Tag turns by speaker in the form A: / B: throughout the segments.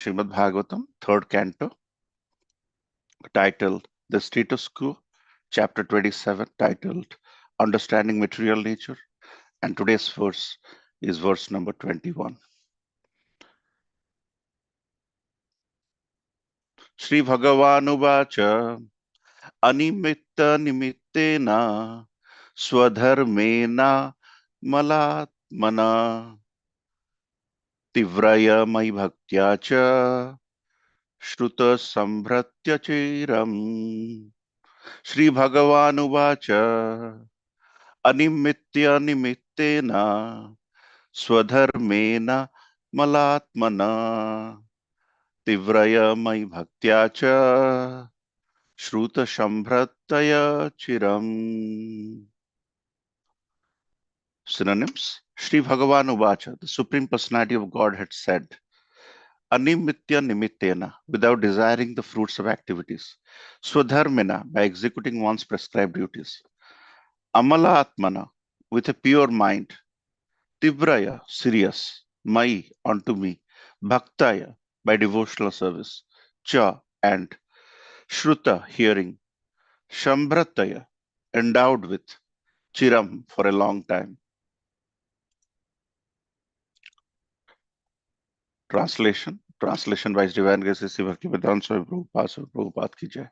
A: Srimad Bhagavatam, 3rd canto, titled The Status Quo, chapter 27, titled Understanding Material Nature, and today's verse is verse number 21. Sri Bhagavanuvacha Animitta Nimittena Swadharmena Malatmana Tivraya Mai Bhaktya Cha Shruta Sambhratya Chiram. Sri Bhagavanuvacha Animitya Nimittena Swadharmena Malatmana Tivraya Mai Bhaktya Cha Shruta Sambhratya Chiram. Synonyms: Sri Bhagavan Uvacha, the Supreme Personality of Godhead said, Animitya Nimittena, without desiring the fruits of activities, Swadharmena, by executing one's prescribed duties, Amala Atmana, with a pure mind, Tivraya, serious, Mai, unto me, Bhaktaya, by devotional service, Cha, and Shruta, hearing, Shambhrataya, endowed with, Chiram, for a long time. Translation by His Divine Grace Sri Bhaktivedanta Swami Prabhupada ki jai.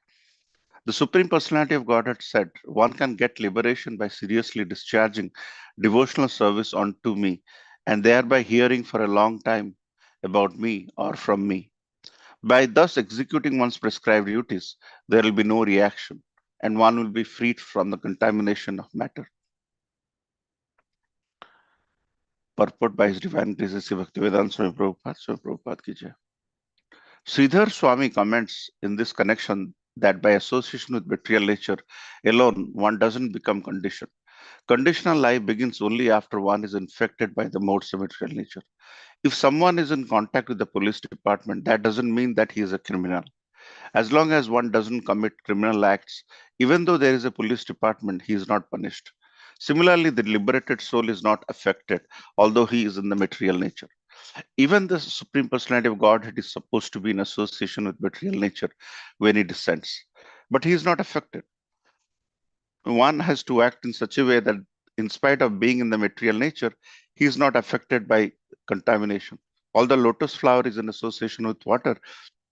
A: The Supreme Personality of Godhead said, one can get liberation by seriously discharging devotional service unto me and thereby hearing for a long time about me or from me. By thus executing one's prescribed duties, there will be no reaction and one will be freed from the contamination of matter. Purport by His Divine Grace Sri Bhaktivedanta Swami Prabhupada ki jai. Sridhar Swami comments in this connection that by association with material nature alone, one doesn't become conditioned. Conditional life begins only after one is infected by the modes of material nature. If someone is in contact with the police department, that doesn't mean that he is a criminal. As long as one doesn't commit criminal acts, even though there is a police department, he is not punished. Similarly, the liberated soul is not affected, although he is in the material nature. Even the Supreme Personality of Godhead is supposed to be in association with material nature when he descends, but he is not affected. One has to act in such a way that, in spite of being in the material nature, he is not affected by contamination. Although lotus flower is in association with water,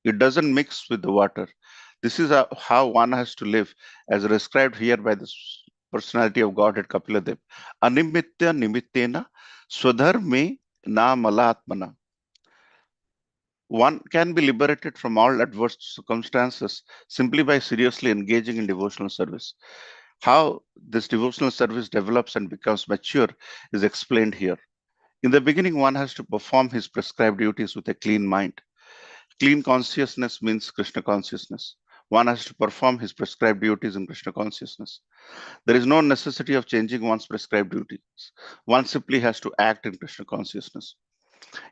A: it doesn't mix with the water. This is how one has to live, as prescribed here by the Personality of Godhead Kapiladev. Animitya nimittena swadharme na malatmana. One can be liberated from all adverse circumstances simply by seriously engaging in devotional service. How this devotional service develops and becomes mature is explained here. In the beginning, one has to perform his prescribed duties with a clean mind. Clean consciousness means Krishna consciousness. One has to perform his prescribed duties in Krishna consciousness. There is no necessity of changing one's prescribed duties. One simply has to act in Krishna consciousness.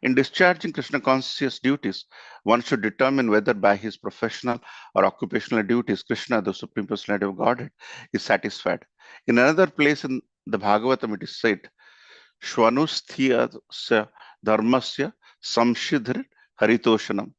A: In discharging Krishna conscious duties, one should determine whether by his professional or occupational duties, Krishna, the Supreme Personality of Godhead, is satisfied. In another place in the Bhagavatam, it is said, Shvanusthiyasya dharmasya samshidhir haritoshanam.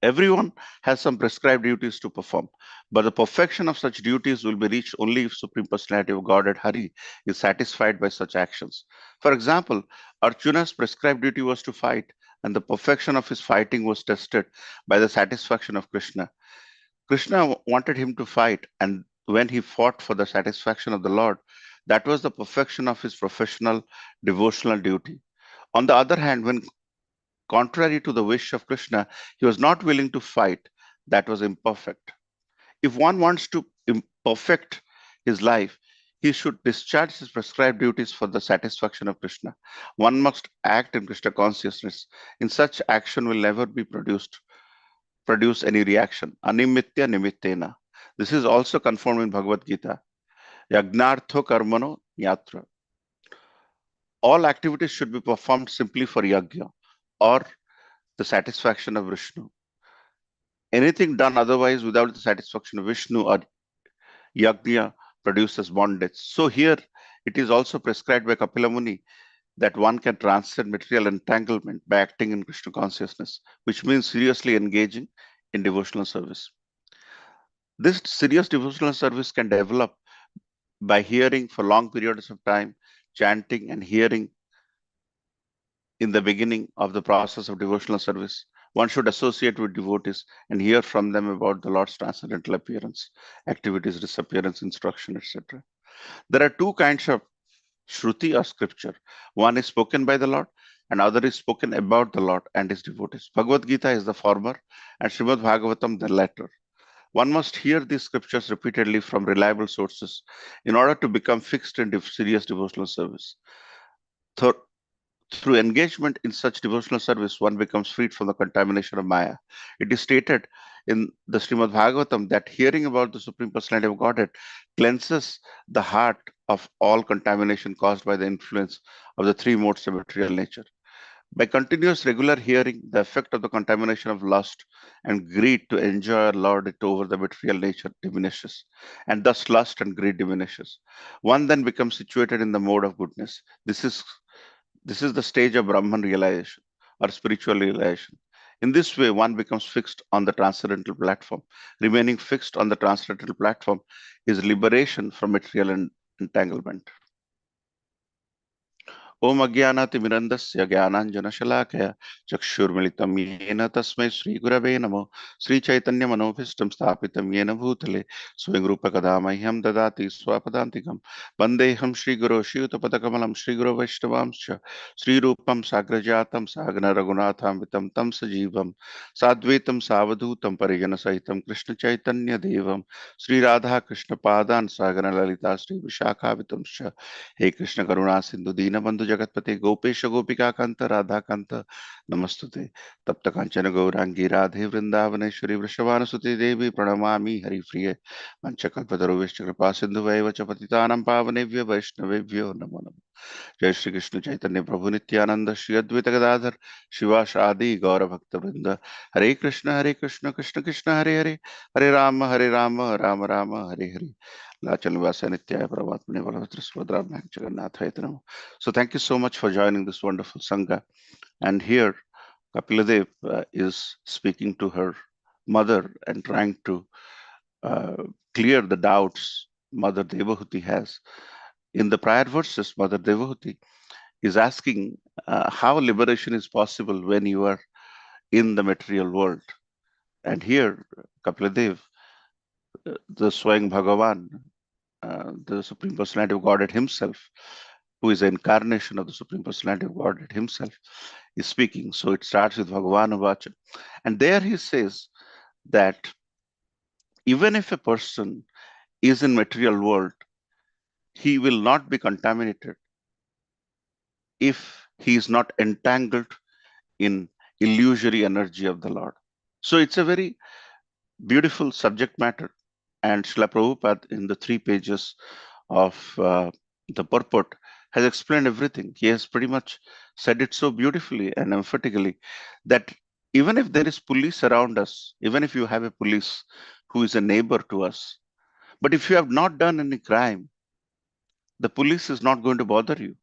A: Everyone has some prescribed duties to perform, but the perfection of such duties will be reached only if Supreme Personality of Godhead Hari is satisfied by such actions. For example, Arjuna's prescribed duty was to fight, and the perfection of his fighting was tested by the satisfaction of Krishna. Krishna wanted him to fight, and when he fought for the satisfaction of the Lord, that was the perfection of his professional devotional duty. On the other hand, when contrary to the wish of Krishna, he was not willing to fight. That was imperfect. If one wants to perfect his life, he should discharge his prescribed duties for the satisfaction of Krishna. One must act in Krishna consciousness. In such action will never be produce any reaction. Animitya nimittena. This is also confirmed in Bhagavad Gita. Yagnartho karmano yatra. All activities should be performed simply for yajna or the satisfaction of Vishnu. Anything done otherwise without the satisfaction of Vishnu or yajna produces bondage. So here it is also prescribed by Kapila Muni that one can transcend material entanglement by acting in Krishna consciousness, which means seriously engaging in devotional service. This serious devotional service can develop by hearing for long periods of time, chanting and hearing in the beginning of the process of devotional service. One should associate with devotees and hear from them about the Lord's transcendental appearance, activities, disappearance, instruction, etc. There are two kinds of Shruti or scripture. One is spoken by the Lord, and other is spoken about the Lord and his devotees. Bhagavad Gita is the former, and Srimad Bhagavatam the latter. One must hear these scriptures repeatedly from reliable sources in order to become fixed in serious devotional service. Through engagement in such devotional service, one becomes freed from the contamination of Maya. It is stated in the Srimad Bhagavatam that hearing about the Supreme Personality of Godhead cleanses the heart of all contamination caused by the influence of the three modes of material nature. By continuous regular hearing, the effect of the contamination of lust and greed to enjoy or lord it over the material nature diminishes, and thus lust and greed diminishes. One then becomes situated in the mode of goodness. This is the stage of Brahman realization or spiritual realization. In this way, one becomes fixed on the transcendental platform. Remaining fixed on the transcendental platform is liberation from material entanglement. ओम अज्ञानातिमिरन्दस्य ज्ञानाञ्जनशलाकया चक्षुर्मिलितं येन तस्मै श्रीगुरवे नमो श्रीचैतन्यमनोभीष्टं स्थापितं येन भूतले स्वयं रूपकदा मह्यं ददाति स्वपदान्तिकं वन्देऽहं श्रीगुरो श्रीयुतपदकमलं श्रीगुरो वैष्णवांश्च श्रीरूपं साग्रजातं साग्ररघुनाथान्वितं तं सजीवं साद्वैतं सावधूतं परिजनसहितं कृष्णचैतन्यदेवं श्रीराधाकृष्णपादान् सागरललिता श्रीविशाखावितंश्च हे कृष्ण करुणा सिंधु दीनबंधु जगतपते गोपेश गोपिका कांत राधा कांत नमस्तुते तप्त कांचन गौरांगी राधे वृंदावनेश्वरी वृषभानुसुते देवी प्रणमामि हरिप्रिये पंचकल्पतरुभ्यश्च कृपा सिन्धुभैव च पतितानां पावनेभ्यो वैष्णवेभ्यो नमो नमः। जय श्री कृष्ण चैतन्य प्रभु नित्यानंद श्री अद्वैत गदाधर शिवासादि गौर भक्त वृंद हरे Krishna Krishna Krishna Hare Hare Hare Ram Ram Ram Hare Hare Lachal Nivasa Nityaya Paramatmane Balabhadra Subhadra Jagannathaya Namo. So thank you so much for joining this wonderful Sangha. And here Kapiladev is speaking to her mother and trying to uh, clear the doubts Mother Devahuti has. In the prior verses, Mother Devahuti is asking how liberation is possible when you are in the material world. And here Kapiladev, the Swayam Bhagavan, the Supreme Personality of Godhead himself, who is the incarnation of the Supreme Personality of Godhead himself, is speaking. So it starts with Bhagavan Vacha. And there he says that even if a person is in material world, he will not be contaminated if he is not entangled in illusory energy of the Lord. So it's a very beautiful subject matter. And Srila Prabhupada, in the 3 pages of the purport, has explained everything. He has pretty much said it so beautifully and emphatically that even if there is police around us, even if you have a police who is a neighbor to us, but if you have not done any crime, the police is not going to bother you.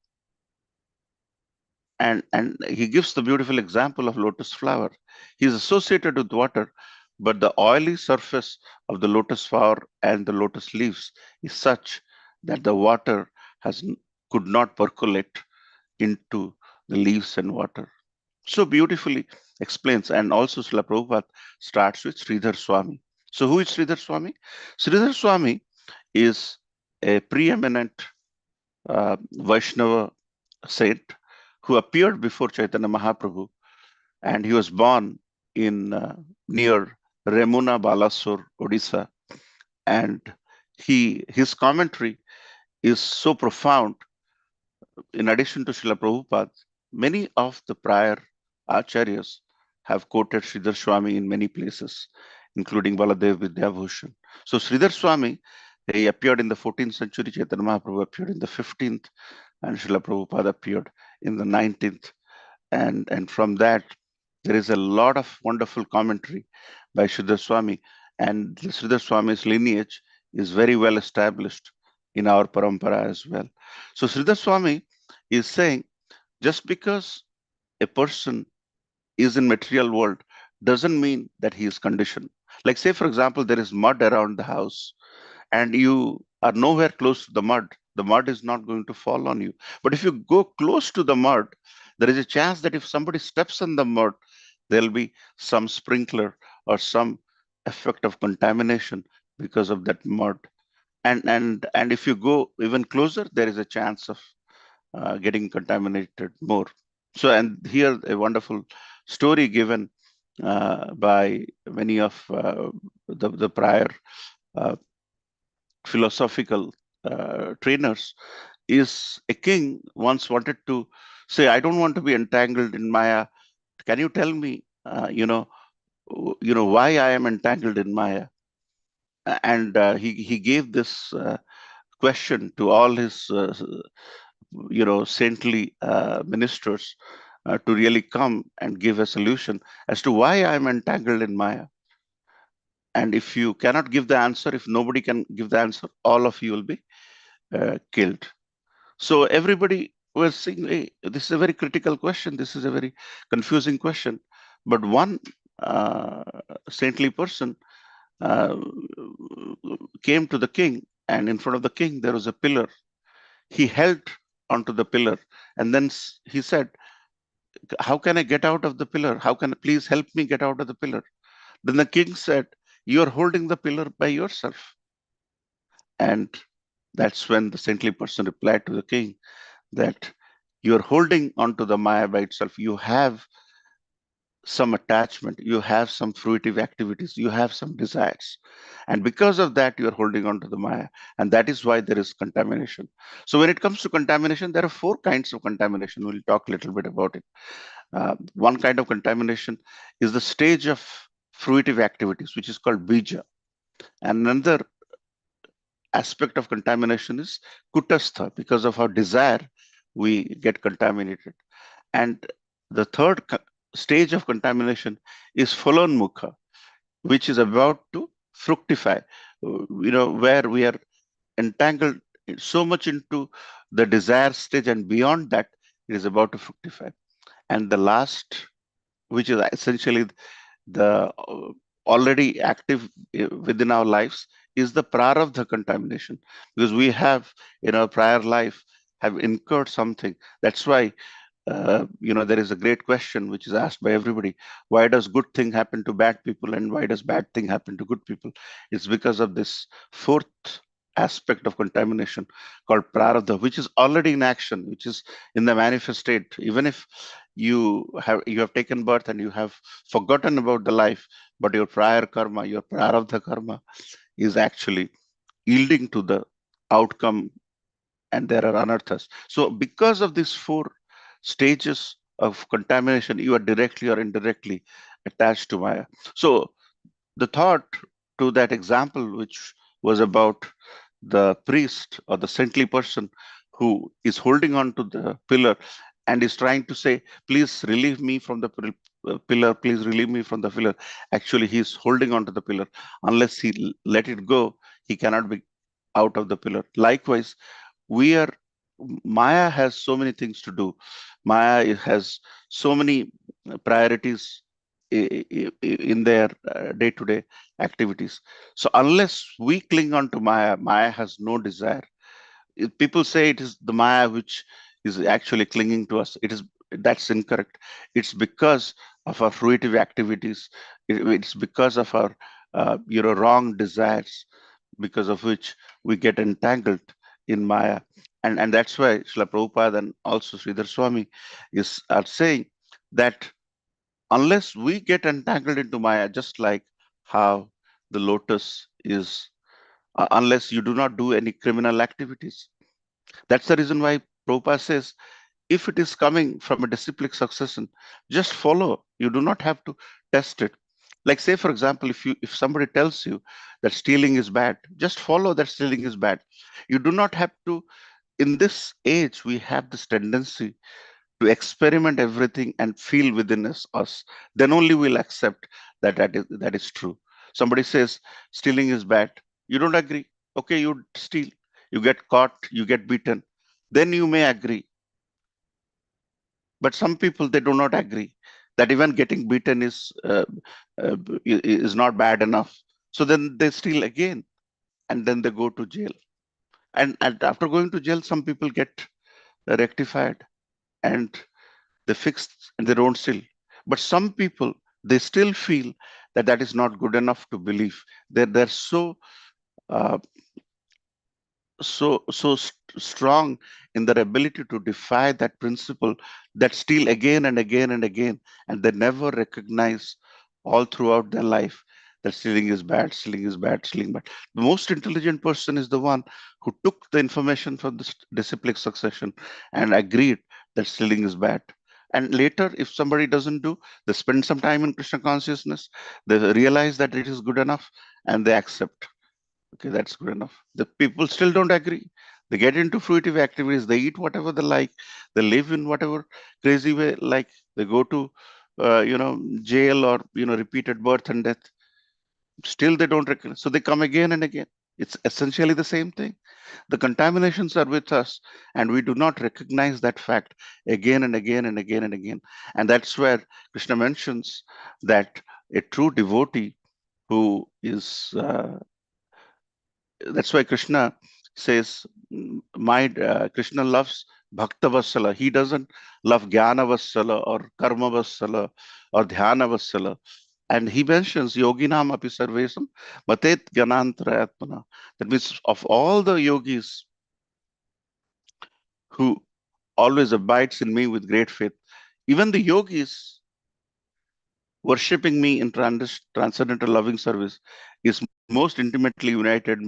A: And he gives the beautiful example of lotus flower. He is associated with water, but the oily surface of the lotus flower and the lotus leaves is such that the water could not percolate into the leaves and water. So beautifully explains. And also Srila Prabhupada starts with Sridhar Swami. So who is Sridhar Swami? Sridhar Swami is a preeminent Vaishnava saint who appeared before Chaitanya Mahaprabhu, and he was born in near Remuna, Balasore, Odisha. And his commentary is so profound. In addition to Srila Prabhupada, many of the prior acharyas have quoted Sridhar Swami in many places, including Baladev Vidyabhushan. So Sridhar Swami, he appeared in the 14th century, Chaitanya Mahaprabhu appeared in the 15th, and Srila Prabhupada appeared in the 19th. And from that, there is a lot of wonderful commentary by Sridhar Swami, and Sridhar Swami's lineage is very well established in our parampara as well. So Sridhar Swami is saying Just because a person is in material world doesn't mean that he is conditioned. Like say, for example, there is mud around the house and you are nowhere close to the mud is not going to fall on you. But if you go close to the mud, there is a chance that if somebody steps in the mud, there'll be some sprinkler or some effect of contamination because of that mud. And if you go even closer, there is a chance of getting contaminated more. So, and here a wonderful story given by many of the prior uh, philosophical trainers is a king once wanted to say, I don't want to be entangled in Maya. Can you tell me, why I am entangled in Maya? And he gave this question to all his saintly ministers to really come and give a solution as to why I'm entangled in Maya. And if you cannot give the answer, if nobody can give the answer, all of you will be killed. So everybody was saying, hey, this is a very critical question. This is a very confusing question. But one uh, saintly person uh, came to the king, and in front of the king, there was a pillar. He held onto the pillar, and then he said, how can I get out of the pillar? How can please help me get out of the pillar? Then the king said, you are holding the pillar by yourself. And that's when the saintly person replied to the king that you're holding onto the Maya by itself. You have some attachment, you have some fruitive activities, you have some desires. And because of that, you're holding on to the Maya. And that is why there is contamination. So when it comes to contamination, there are four kinds of contamination. We'll talk a little bit about it. One kind of contamination is the stage of fruitive activities, which is called bija. And another aspect of contamination is kutastha. Because of our desire, we get contaminated. And the third stage of contamination is phalonmukha, which is about to fructify, where we are entangled so much into the desire stage, and beyond that, it is about to fructify. And the last, which is essentially the already active within our lives, is the prarabdha contamination, because we have in our prior life have incurred something. That's why there is a great question which is asked by everybody: why does good thing happen to bad people, and why does bad thing happen to good people? It's because of this fourth aspect of contamination called prarabdha, which is already in action, which is in the manifest state. Even if you have taken birth and you have forgotten about the life, but your prior karma, your prarabdha karma, is actually yielding to the outcome, and there are anarthas. So because of these four stages of contamination, you are directly or indirectly attached to Maya. So the thought to that example, which was about the priest or the saintly person who is holding on to the pillar and is trying to say, please relieve me from the pillar, please relieve me from the pillar. Actually, he is holding on to the pillar. Unless he let it go, he cannot be out of the pillar. Likewise, we are Maya has so many things to do. Maya has so many priorities in their day-to-day activities. So unless we cling on to Maya, Maya has no desire. People say it is the Maya which is actually clinging to us. That's incorrect. It's because of our fruitive activities. It's because of our wrong desires, because of which we get entangled in Maya. And that's why Srila Prabhupada and also Sridhar Swami are saying that unless we get entangled into Maya, just like how the lotus is, unless you do not do any criminal activities. That's the reason why Prabhupada says, if it is coming from a disciplic succession, just follow. You do not have to test it. Like say, for example, if somebody tells you that stealing is bad, just follow that stealing is bad. You do not have to. In this age, we have this tendency to experiment everything and feel within us. Then only we'll accept that is true. Somebody says stealing is bad. You don't agree. Okay, you steal. You get caught. You get beaten. Then you may agree. But some people, they do not agree that even getting beaten uh, is not bad enough. So then they steal again, and then they go to jail. And after going to jail, some people get rectified, and they fix, and they don't steal. But some people, they still feel that that is not good enough to believe. They're so uh, strong in their ability to defy that principle, that steal again and again and again, and they never recognize all throughout their life that stealing is bad, stealing is bad, stealing bad. The most intelligent person is the one who took the information from this disciplic succession and agreed that stealing is bad. And later, if somebody doesn't do, they spend some time in Krishna consciousness, they realize that it is good enough, and they accept. Okay, that's good enough. The people still don't agree. They get into fruitive activities. They eat whatever they like. They live in whatever crazy way like. They go to, jail, or repeated birth and death. Still, they don't recognize. So they come again and again. It's essentially the same thing. The contaminations are with us, and we do not recognize that fact again and again and again and again. And that's where Krishna mentions that a true devotee who is that's why Krishna says, my Krishna loves Bhakta Vassala. He doesn't love Jnana Vassala or Karma Vassala or Dhyana Vassala. And he mentions Yoginam api sarvesam matet Jnanantarayatmana. That means of all the yogis who always abides in me with great faith, even the yogis worshipping me in transcendental loving service is most intimately united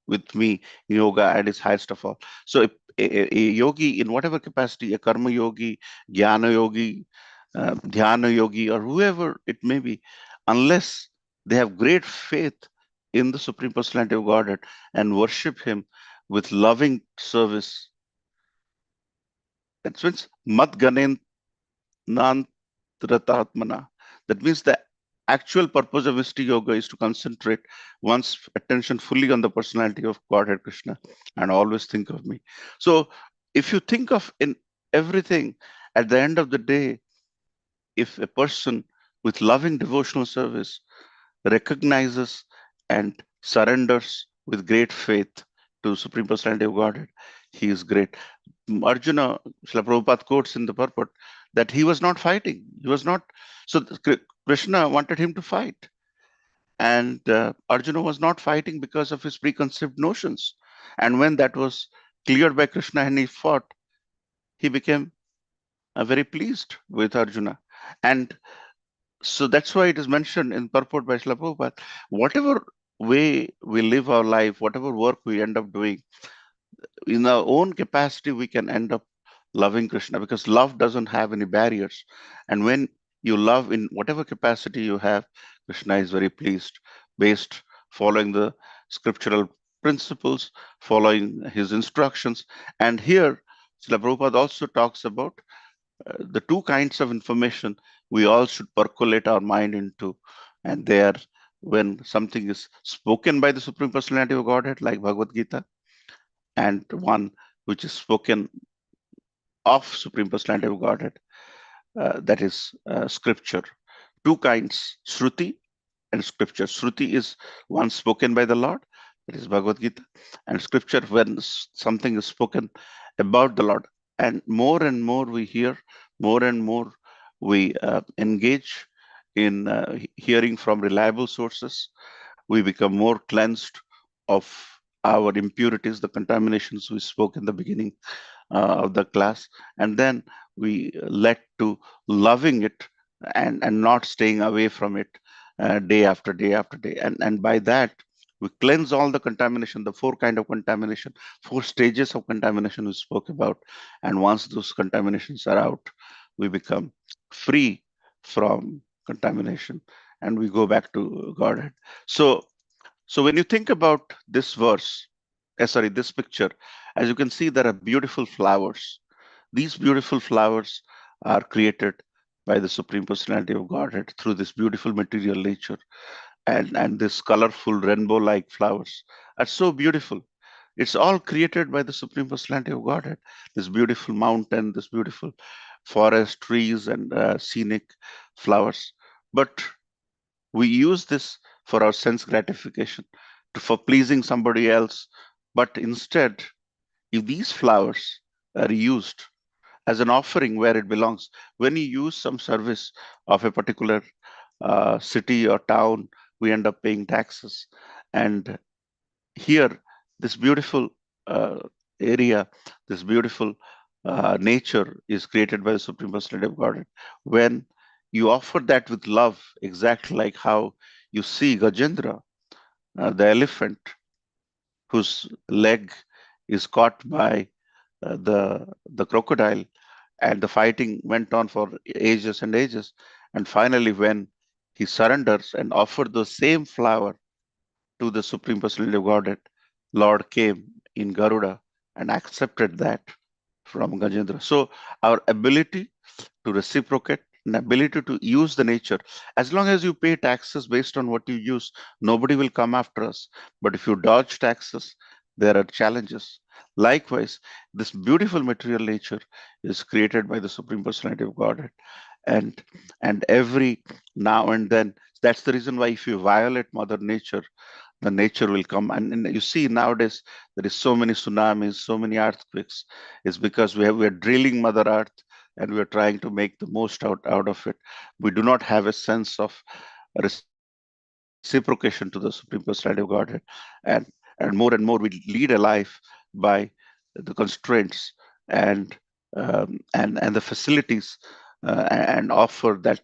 A: with me in yoga at its highest of all. So a yogi in whatever capacity, a karma yogi, jnana yogi, dhyana yogi, or whoever it may be, unless they have great faith in the Supreme Personality of Godhead and worship Him with loving service, that means mat ganen Ratatmana. That means the actual purpose of Vishti Yoga is to concentrate one's attention fully on the personality of Godhead Krishna and always think of me. So if you think of in everything, at the end of the day, if a person with loving devotional service recognizes and surrenders with great faith to Supreme Personality of Godhead, he is great. Arjuna, Srila Prabhupada quotes in the purport that he was not fighting. He was not. So Krishna wanted him to fight. And Arjuna was not fighting because of his preconceived notions. And when that was cleared by Krishna and he fought, he became very pleased with Arjuna. And so that's why it is mentioned in purport by Srila Prabhupada. Whatever way we live our life, whatever work we end up doing, in our own capacity, we can end up loving Krishna, because love doesn't have any barriers. And when you love in whatever capacity you have, Krishna is very pleased, based following the scriptural principles, following his instructions. And here, Srila Prabhupada also talks about the two kinds of information we all should percolate our mind into. And they are when something is spoken by the Supreme Personality of Godhead, like Bhagavad Gita, and one which is spoken of Supreme Personality of Godhead, that is scripture. Two kinds, Shruti and scripture. Shruti is one spoken by the Lord, that is Bhagavad Gita, and scripture when something is spoken about the Lord. And more we hear, more and more we engage in hearing from reliable sources, we become more cleansed of our impurities, the contaminations we spoke in the beginning of the class, and then we led to loving it, and not staying away from it day after day after day. And by that, we cleanse all the contamination, the four kind of contamination, four stages of contamination we spoke about. And once those contaminations are out, we become free from contamination, and we go back to Godhead. So when you think about this verse, this picture, as you can see, there are beautiful flowers. These beautiful flowers are created by the Supreme Personality of Godhead through this beautiful material nature. And this colorful rainbow-like flowers are so beautiful. It's all created by the Supreme Personality of Godhead. This beautiful mountain, this beautiful forest, trees, and scenic flowers. But we use this for our sense gratification, for pleasing somebody else. But instead, if these flowers are used as an offering where it belongs, when you use some service of a particular city or town, we end up paying taxes. And here, this beautiful uh, area, this beautiful nature is created by the Supreme Personality of Godhead. When you offer that with love, exactly like how you see Gajendra, the elephant, whose leg is caught by the crocodile, and the fighting went on for ages and ages. And finally, when he surrenders and offered the same flower to the Supreme Personality of Godhead, Lord came in Garuda and accepted that from Gajendra. So our ability to reciprocate, an ability to use the nature, as long as you pay taxes based on what you use, nobody will come after us. But if you dodge taxes, there are challenges. Likewise, this beautiful material nature is created by the Supreme Personality of Godhead. And and every now and then, that's the reason why if you violate Mother Nature, the nature will come. And you see nowadays there is so many tsunamis, so many earthquakes. It's because we are drilling Mother Earth, and we are trying to make the most out of it. We do not have a sense of reciprocation to the Supreme Personality of Godhead. And and more and more we lead a life by the constraints and and the facilities, and offer that,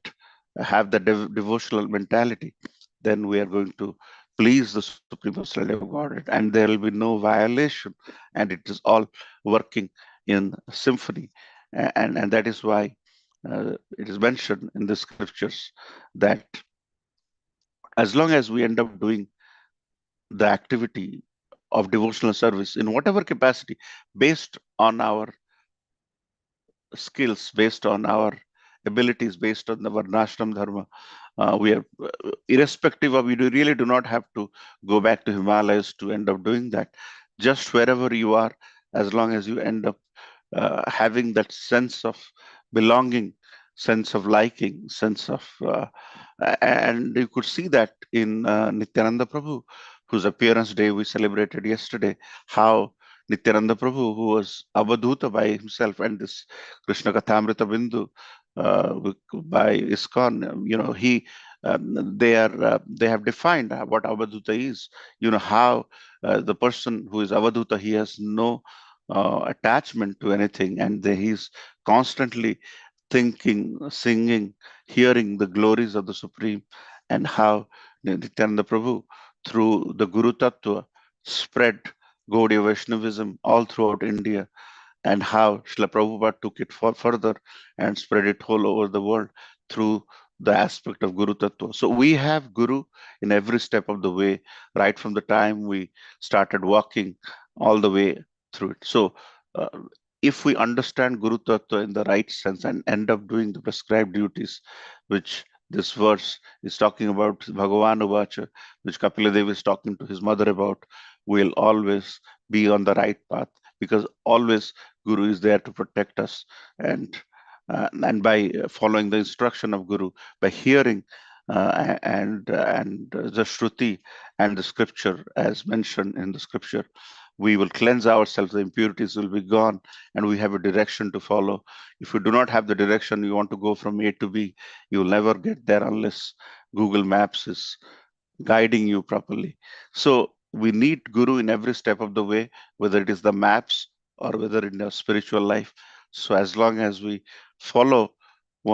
A: have the devotional mentality. Then we are going to please the Supreme Personality of Godhead, and there will be no violation, and it is all working in symphony. And that is why it is mentioned in the scriptures that as long as we end up doing the activity of devotional service in whatever capacity, based on our skills, based on our abilities, based on the Varnashram Dharma, we are irrespective of, really do not have to go back to Himalayas to end up doing that. Just wherever you are, as long as you end up having that sense of belonging, sense of liking, sense of, and you could see that in Nityananda Prabhu, whose appearance day we celebrated yesterday, how Nityananda Prabhu, who was Avadhuta by himself, and this Krishna Kathamrita Bindu by ISKCON, they have defined what Avadhuta is. How the person who is Avadhuta, he has no attachment to anything, and he's constantly thinking, singing, hearing the glories of the Supreme, and how Nityananda Prabhu, through the Guru Tattva, spread Gaudiya Vaishnavism all throughout India, and how Srila Prabhupada took it further and spread it all over the world through the aspect of Guru Tattva. So we have Guru in every step of the way, right from the time we started walking all the way through it. So uh, if we understand Guru Tattva in the right sense and end up doing the prescribed duties, which this verse is talking about, Bhagavan Uvacha, which Kapila Dev is talking to his mother about, we'll always be on the right path, because always Guru is there to protect us. And by following the instruction of Guru, by hearing and the Shruti and the scripture, as mentioned in the scripture, we will cleanse ourselves, the impurities will be gone, and we have a direction to follow. If you do not have the direction, you want to go from A to B, you will never get there unless Google Maps is guiding you properly. So we need Guru in every step of the way, whether it is the maps or whether in our spiritual life. So as long as we follow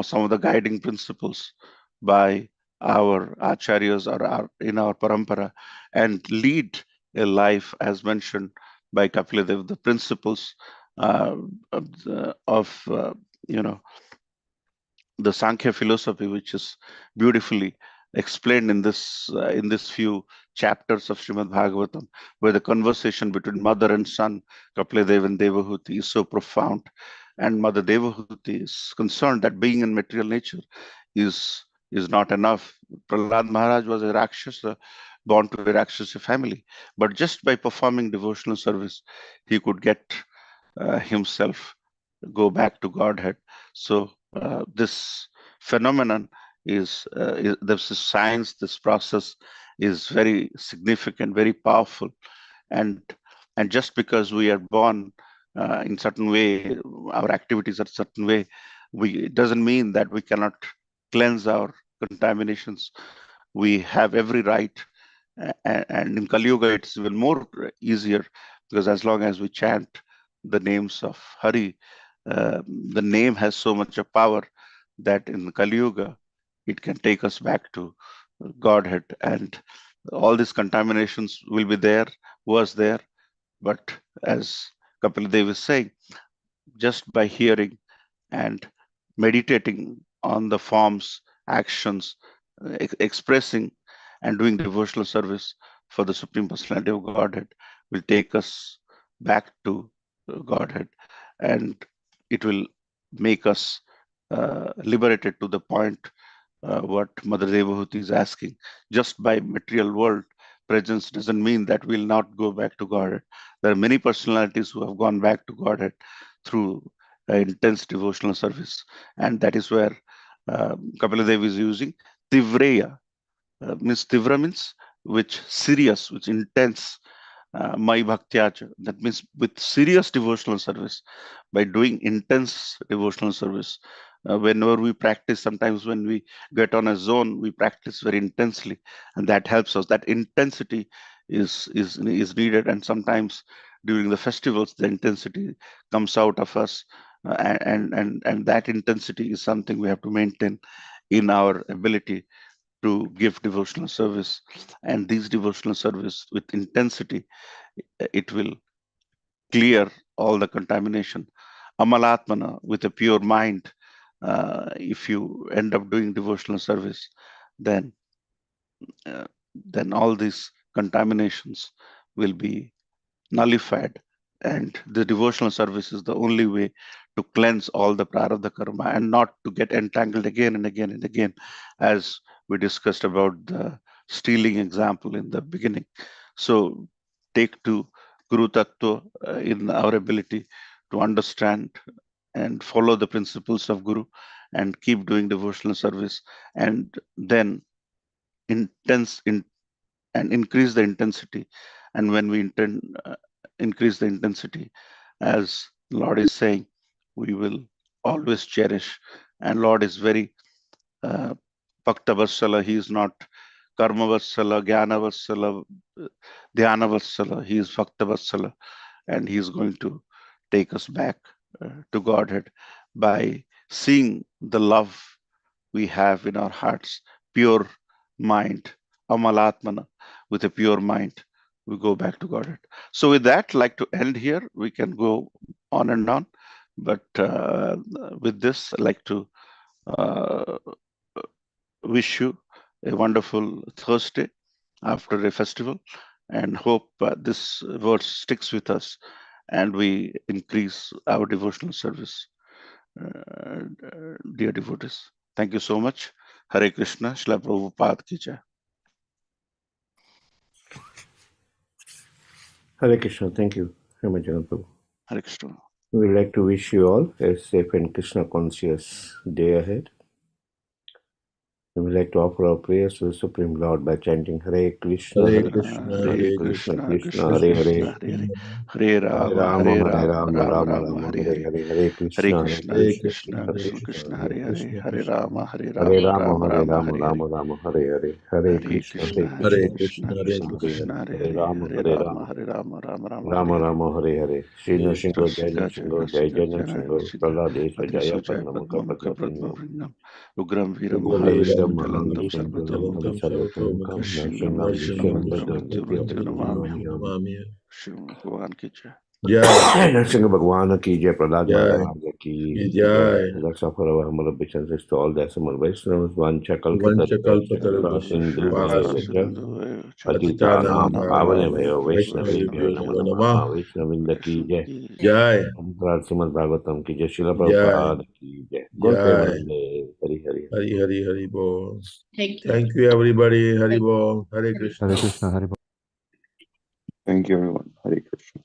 A: some of the guiding principles by our acharyas or in our parampara, and lead a life as mentioned by Kapiladev, the principles uh, of you know the Sankhya philosophy, which is beautifully explained in this few chapters of Srimad Bhagavatam, where the conversation between mother and son, Kapiladev and Devahuti, is so profound. And Mother Devahuti is concerned that being in material nature is is not enough. Prahlad Maharaj was a Rakshasa, born to a Rakshasa family, but just by performing devotional service, he could get himself go back to Godhead. So this phenomenon this is science. This process is very significant, very powerful, and just because we are born in certain way, our activities are certain way, it doesn't mean that we cannot cleanse our contaminations. We have every right, and in Kali Yuga it's even more easier, because as long as we chant the names of Hari, the name has so much of power that in Kali Yuga it can take us back to Godhead, and all these contaminations will be there, was there, but as Kapil Dev is saying, just by hearing and meditating on the forms, actions, expressing and doing devotional service for the Supreme Personality of Godhead will take us back to Godhead, and it will make us liberated to the point what Mother Devahuti is asking. Just by material world presence doesn't mean that we'll not go back to Godhead. There are many personalities who have gone back to Godhead through intense devotional service, and that is where Kapila Devi is using Tivreya. Means Tivra means which serious, which intense, Mai Bhaktyacha. That means with serious devotional service, by doing intense devotional service. Whenever we practice, sometimes when we get on a zone, we practice very intensely, and that helps us. That intensity is needed, and sometimes during the festivals, the intensity comes out of us, and that intensity is something we have to maintain in our ability to give devotional service. And these devotional service with intensity, it will clear all the contamination. Amalatmana, with a pure mind, if you end up doing devotional service, then uh, then all these contaminations will be nullified, and the devotional service is the only way to cleanse all the prarabdha karma and not to get entangled again and again and again, as we discussed about the stealing example in the beginning. So take to Guru Tattva in our ability to understand and follow the principles of Guru and keep doing devotional service, and then intense and increase the intensity. And when we increase the intensity, as Lord is saying, we will always cherish. And Lord is very uh, Bhakta Vatsala. He is not Karma Vatsala, Jnana Vatsala, Dhyana Vatsala. He is Bhakta Vatsala, and he is going to take us back to Godhead by seeing the love we have in our hearts, pure mind, Amalatmana, with a pure mind, we go back to Godhead. So with that, like to end here. We can go on and on, but with this, I'd like to uh, wish you a wonderful Thursday after a festival, and hope this word sticks with us and we increase our devotional service. Dear devotees, thank you so much. Hare Krishna, Srila Prabhupada ki jai.
B: Hare Krishna. Thank you, Ramajan Prabhu.
A: Hare Krishna.
B: We would like to wish you all a safe and Krishna conscious day ahead. We would like to offer our prayers to the Supreme Lord by chanting Hare Krishna,
C: Hare
B: Hare
C: Krishna,
B: Krishna,
C: Hare
B: Krishna
C: Krishna,
B: Krishna,
A: Krishna
B: Hare
A: Krishna,
B: Hare,
A: Hare Hare, Hare
B: Hare
A: Rama,
B: Rama,
A: Hare
B: Hare
A: Rama,
B: Rama,
A: Rama
B: Rama
A: Rama,
B: Rama,
A: Hare
B: Hare
A: Hare,
B: Hare, Hare
A: Hare
B: Krishna, Hare
A: Krishna,
C: Hare
A: Hare
B: Krishna,
A: Krishna,
C: Krishna, Hare
A: Krishna
B: Krishna
A: Krishna,
C: Krishna,
B: Krishna,
A: Hare Hare,
C: Krishna
A: Hare
C: Krishna,
A: Rama, Hare
B: Hare
A: Rama,
B: Rama,
A: Rama
B: Hare
A: Rama,
B: Rama,
A: Hare Hare,
B: Rama Rama, Hare Hare, Hare
A: Hare
B: Krishna,
A: Krishna,
B: Hare
A: Hare
C: Hare
B: Krishna,
A: Krishna,
C: Krishna,
B: Krishna
C: Hare
A: Krishna
B: Krishna, Hare
C: Krishna,
A: Krishna,
B: Hare,
A: Hare
B: Hare
A: Hare,
B: Rama,
A: Hare
B: Hare
A: Rama,
B: Rama,
A: Hare Rama, Rama Rama, Hare
B: Rama
A: Hare.
B: Rama, Hare Hare, Shri Nrsimha Jai
A: Prasida Jai
B: Nrsimha, Jai
A: Prasida
B: Jai
A: Jai
B: Nrsimha,
A: Nrsimha,
B: Praladesa Jaya
A: Adresu Jai
B: Padma
A: Padma
B: Mukha
A: Vrinam, Ugram Viram
C: Ugra
B: Mahavira
C: Veeram,
A: Mahavishtam
B: Maham
A: Jalantam
C: Mahavishtam,
B: Sundram
A: Sarvatam
C: Jalantam,
B: Sarvatamukam
C: Sarvatomukham,
A: Narsingham
B: Narsingham
A: Visham
C: Narsingham,
B: Visham
C: Vishnu,
A: Mrityu
B: Mrityu
A: Mrityu Namami.
C: Namami.
A: Shiva Bhagavan ki jai.
C: Jai,
B: Nrsimha Bhagwan ki jai, Prahlad
C: Jai,
B: Maharaj ki jai.
C: Jai,
B: That's all for our humble obeisances to all the assembled Vaishnavas. Vancha
C: Vanchakalpatarubhascha,
B: kalpatarubhascha Sindhu
C: Kripa
B: Bhagavacha
A: Sindhu
B: Patitanam
C: Patitanam
B: Pavanebhayo
C: Pavanebhyo
B: Vaishnavebhyo
C: Vaishnavebhyo
B: Namo
C: Namo
B: Namaha
C: Namah.
B: Vaishnavinda ki jai.
C: Jai,
B: Srimad Bhagavatam ki jai, Srila
C: Jai,
B: Prabhupada ki jai. Gol
C: Jai,
B: Premanande Hari Hari.
C: Hari Hari Hari Bol.
D: Thank you.
C: Thank you everybody. Hari Bol. Hare Krishna.
D: Hare Krishna.
A: Thank you everyone. Hare Krishna.